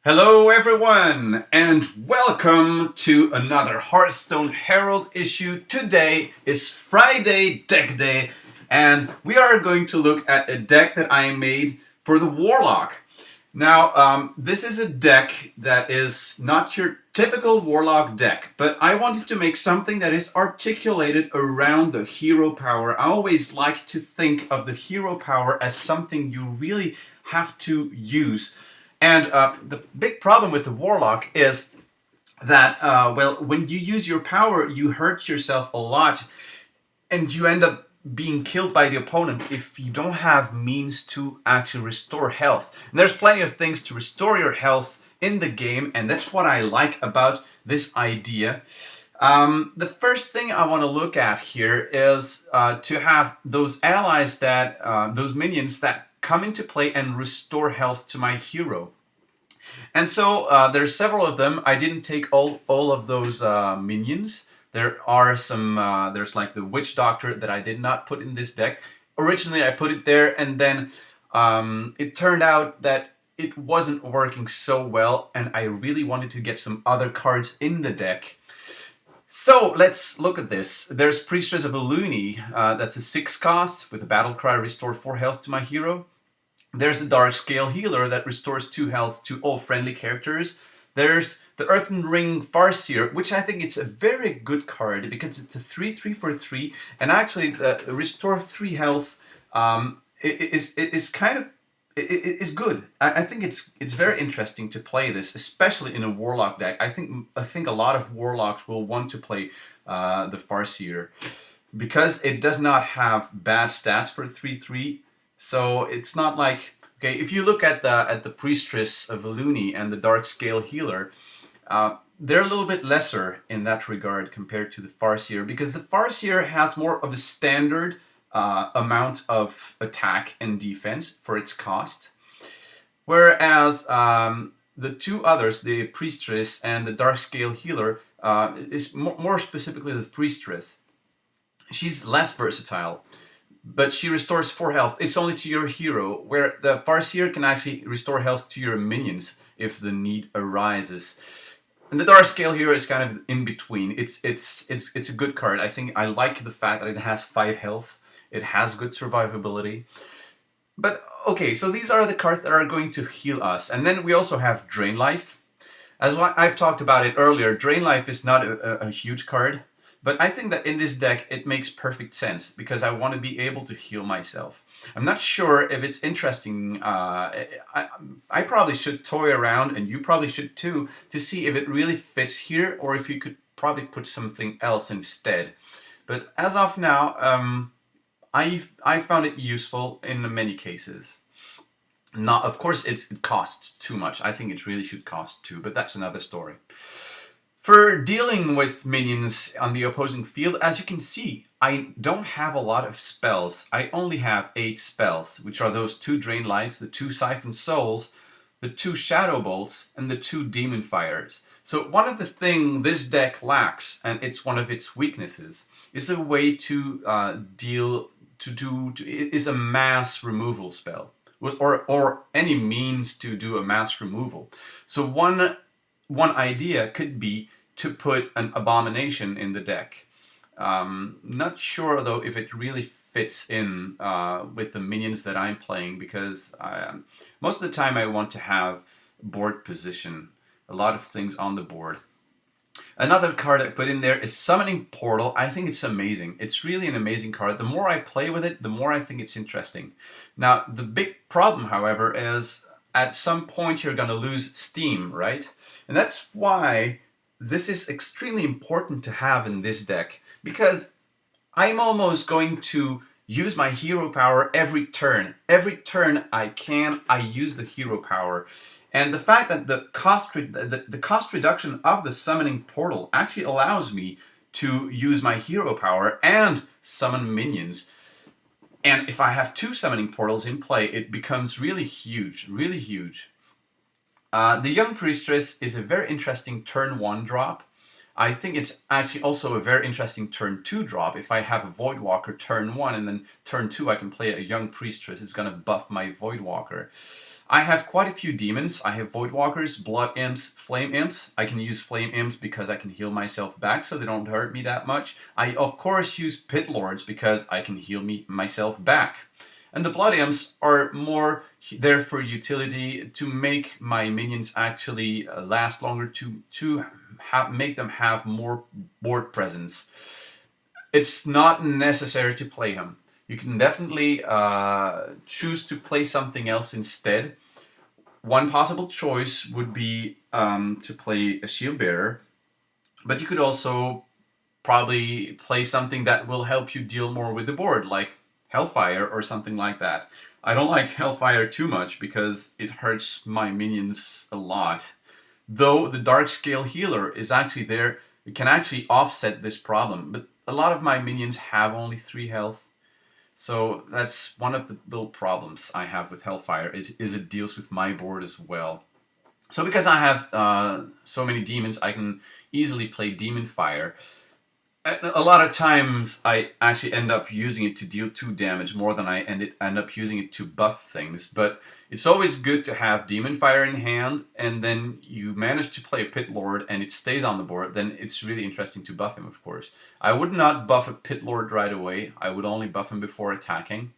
Hello everyone, and welcome to another Hearthstone Herald issue. Today is Friday Deck Day, and we are going to look at a deck that I made for the Warlock. Now, this is a deck that is not your typical Warlock deck, but I wanted to make something that is articulated around the hero power. I always like to think of the hero power as something you really have to use. And the big problem with the Warlock is that, well, when you use your power, you hurt yourself a lot, and you end up being killed by the opponent if you don't have means to actually restore health. And there's plenty of things to restore your health in the game, and that's what I like about this idea. The first thing I want to look at here is to have those allies that, those minions that come into play and restore health to my hero. And so there's several of them. I didn't take all of those minions. There are some, there's like the Witch Doctor that I did not put in this deck. Originally I put it there, and then it turned out that it wasn't working so well, and I really wanted to get some other cards in the deck. So let's look at this. There's Priestess of Eluni, that's a 6 cost with a battle cry, restore 4 health to my hero. There's the Dark Scale Healer that restores 2 health to all friendly characters. There's the Earthen Ring Farseer, which I think it's a very good card because it's a 3/3 for 3, and actually the restore 3 health is kind of is good. I think it's very interesting to play this, especially in a Warlock deck. I think a lot of Warlocks will want to play the Farseer because it does not have bad stats for 3/3. So it's not like, okay, if you look at the Priestess of Eluni and the Dark Scale Healer, they're a little bit lesser in that regard compared to the Farseer, because the Farseer has more of a standard amount of attack and defense for its cost, whereas the two others, the Priestess and the Dark Scale Healer, is more specifically the Priestess. She's less versatile, but she restores 4 health. It's only to your hero, where the Farseer can actually restore health to your minions if the need arises. And the Dark Scale Hero is kind of in between. It's a good card. I think I like the fact that it has 5 health. It has good survivability. But okay, so these are the cards that are going to heal us. And then we also have Drain Life. As I've talked about it earlier, Drain Life is not a huge card. But I think that in this deck it makes perfect sense because I want to be able to heal myself. I'm not sure if it's interesting. I probably should toy around, and you probably should too, to see if it really fits here or if you could probably put something else instead. But as of now, I found it useful in many cases. Not, of course, it costs too much. I think it really should cost 2, but that's another story. For dealing with minions on the opposing field, as you can see, I don't have a lot of spells. I only have 8 spells, which are those 2 Drain Lives, the 2 Siphon Souls, the 2 Shadow Bolts, and the 2 Demon Fires. So one of the things this deck lacks, and it's one of its weaknesses, is a way to is a mass removal spell, or any means to do a mass removal. So one idea could be to put an Abomination in the deck. Not sure though if it really fits in with the minions that I'm playing, because most of the time I want to have board position, a lot of things on the board. Another card I put in there is Summoning Portal. I think it's amazing. It's really an amazing card. The more I play with it, the more I think it's interesting. Now, the big problem, however, is at some point you're going to lose steam, right? And that's why this is extremely important to have in this deck, because I'm almost going to use my hero power every turn. Every turn I use the hero power. And the fact that the cost reduction of the Summoning Portal actually allows me to use my hero power and summon minions. And if I have 2 Summoning Portals in play, it becomes really huge, really huge. The Young Priestess is a very interesting turn 1 drop. I think it's actually also a very interesting turn 2 drop. If I have a Voidwalker turn 1 and then turn 2 I can play a Young Priestess, it's going to buff my Voidwalker. I have quite a few demons. I have Voidwalkers, Blood Imps, Flame Imps. I can use Flame Imps because I can heal myself back so they don't hurt me that much. I of course use Pit Lords because I can heal myself back. And the Blood Imps are more there for utility, to make my minions actually last longer, to make them have more board presence. It's not necessary to play him. You can definitely choose to play something else instead. One possible choice would be to play a Shield Bearer, but you could also probably play something that will help you deal more with the board, like Hellfire or something like that. I don't like Hellfire too much because it hurts my minions a lot. Though the Dark Scale Healer is actually there, it can actually offset this problem, but a lot of my minions have only 3 health. So that's one of the little problems I have with Hellfire, it deals with my board as well. So because I have so many demons, I can easily play Demon Fire. A lot of times I actually end up using it to deal 2 damage more than I end up using it to buff things. But it's always good to have Demon Fire in hand, and then you manage to play a Pit Lord and it stays on the board, then it's really interesting to buff him, of course. I would not buff a Pit Lord right away. I would only buff him before attacking.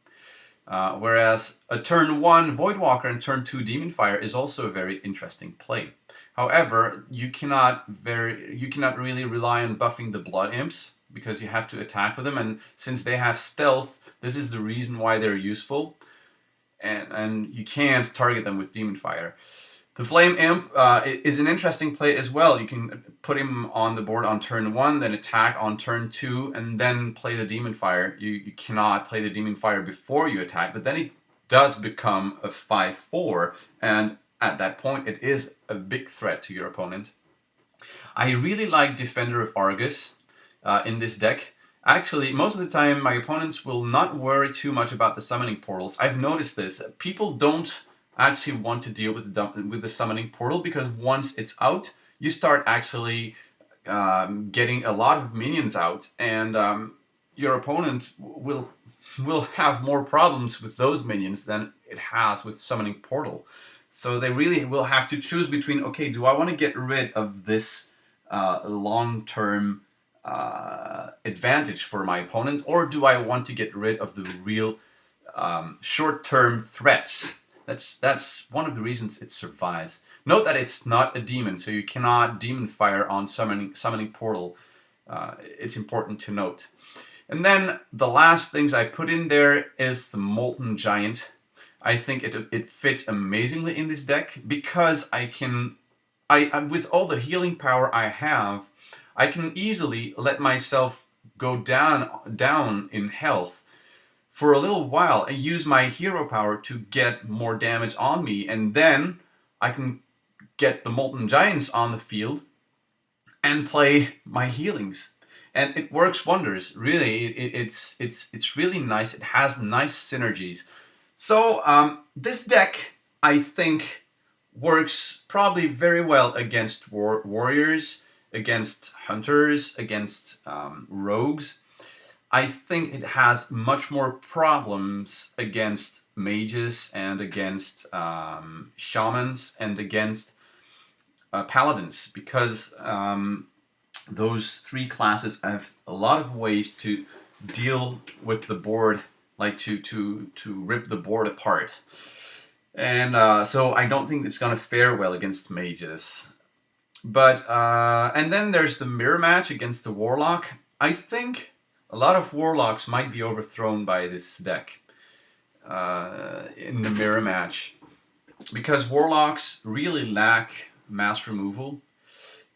Whereas a turn 1 Voidwalker and turn 2 Demon Fire is also a very interesting play. However, you cannot really rely on buffing the Blood Imps because you have to attack with them, and since they have stealth, this is the reason why they're useful, and you can't target them with Demon Fire. The Flame Imp is an interesting play as well. You can put him on the board on turn 1, then attack on turn 2, and then play the Demon Fire. You cannot play the Demon Fire before you attack, but then it does become a 5/4, and at that point it is a big threat to your opponent. I really like Defender of Argus in this deck. Actually, most of the time my opponents will not worry too much about the summoning portals. I've noticed this. People don't actually want to deal with the summoning portal because once it's out, you start actually getting a lot of minions out, and your opponent will have more problems with those minions than it has with summoning portal. So they really will have to choose between, okay, do I want to get rid of this long-term advantage for my opponent, or do I want to get rid of the real short-term threats? That's one of the reasons it survives. Note that it's not a demon, so you cannot Demon Fire on summoning portal. It's important to note. And then the last things I put in there is the Molten Giant. I think it fits amazingly in this deck because with all the healing power I have, I can easily let myself go down in health for a little while and use my hero power to get more damage on me, and then I can get the Molten Giants on the field and play my healings. And it works wonders. Really, it's really nice. It has nice synergies. So this deck, I think, works probably very well against warriors, against hunters, against rogues. I think it has much more problems against mages and against shamans and against paladins, because those 3 classes have a lot of ways to deal with the board, like to rip the board apart. And so I don't think it's gonna fare well against mages. But and then there's the mirror match against the Warlock. I think a lot of Warlocks might be overthrown by this deck in the mirror match, because Warlocks really lack mass removal,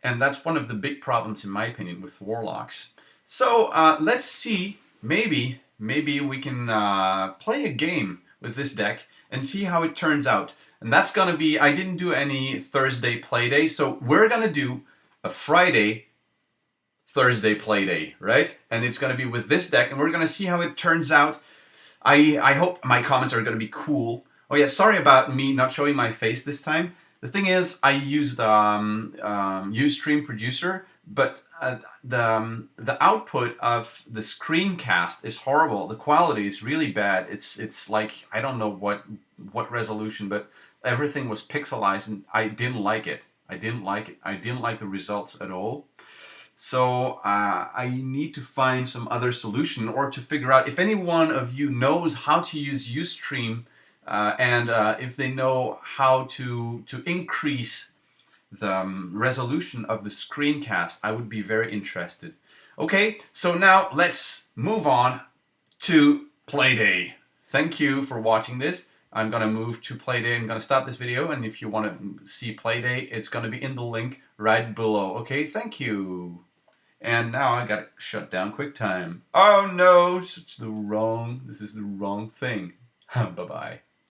and that's one of the big problems in my opinion with Warlocks. So let's see, maybe we can play a game with this deck and see how it turns out. And that's gonna be, I didn't do any Thursday playday, so we're gonna do a Friday Thursday playday, right? And it's gonna be with this deck, and we're gonna see how it turns out. I hope my comments are gonna be cool. Oh yeah, sorry about me not showing my face this time. The thing is, I used Ustream Producer, but the output of the screencast is horrible. The quality is really bad. It's like, I don't know what resolution, but everything was pixelized, and I didn't like it. I didn't like it. I didn't like the results at all. So I need to find some other solution, or to figure out if any one of you knows how to use Ustream, and if they know how to increase the resolution of the screencast. I would be very interested. Okay, so now let's move on to Playday. Thank you for watching this. I'm gonna move to Playday. I'm gonna stop this video, and if you want to see Playday, it's gonna be in the link right below. Okay, thank you. And now I gotta shut down QuickTime. Oh no, this is the wrong thing. Bye bye.